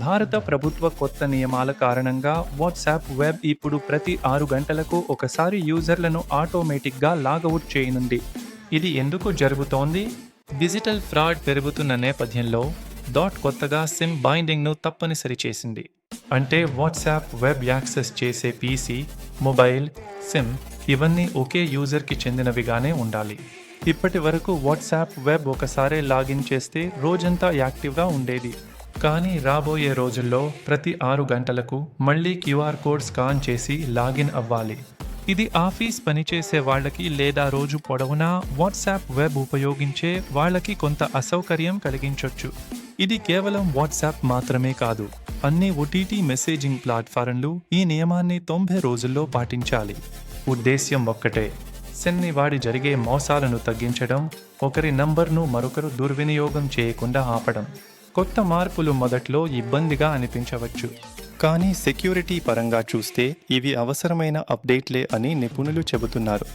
భారత ప్రభుత్వ కొత్త నియమాల కారణంగా వాట్సాప్ వెబ్ ఇప్పుడు ప్రతి 6 గంటలకు ఒకసారి యూజర్లను ఆటోమేటిక్గా లాగౌట్ చేయనుంది. ఇది ఎందుకు జరుగుతోంది? డిజిటల్ ఫ్రాడ్ పెరుగుతున్న నేపథ్యంలో కొత్తగా సిమ్ బైండింగ్ను తప్పనిసరి చేసింది. అంటే వాట్సాప్ వెబ్ యాక్సెస్ చేసే పీసీ, మొబైల్, సిమ్ ఇవన్నీ ఒకే యూజర్కి చెందినవిగానే ఉండాలి. ఇప్పటి వరకు వాట్సాప్ వెబ్ ఒకసారి లాగిన్ చేస్తే రోజంతా యాక్టివ్గా ఉండేది. కానీ రాబోయే రోజుల్లో ప్రతి 6 గంటలకు మళ్ళీ క్యూఆర్ కోడ్ స్కాన్ చేసి లాగిన్ అవ్వాలి. ఇది ఆఫీస్ పనిచేసే వాళ్ళకి లేదా రోజు పొడవునా వాట్సాప్ వెబ్ ఉపయోగించే వాళ్ళకి కొంత అసౌకర్యం కలిగించొచ్చు. ఇది కేవలం వాట్సాప్ మాత్రమే కాదు, అన్ని ఓటీటీ మెసేజింగ్ ప్లాట్ఫారంలు ఈ నియమాన్ని 90 రోజుల్లో పాటించాలి. ఉద్దేశ్యం ఒక్కటే, సెన్ని వాడి జరిగే మోసాలను తగ్గించడం, ఒకరి నంబర్ను మరొకరు దుర్వినియోగం చేయకుండా ఆపడం. కొత్త మార్పులు మొదట్లో ఇబ్బందిగా అనిపించవచ్చు, కానీ సెక్యూరిటీ పరంగా చూస్తే ఇవి అవసరమైన అప్డేట్లే అని నిపుణులు చెబుతున్నారు.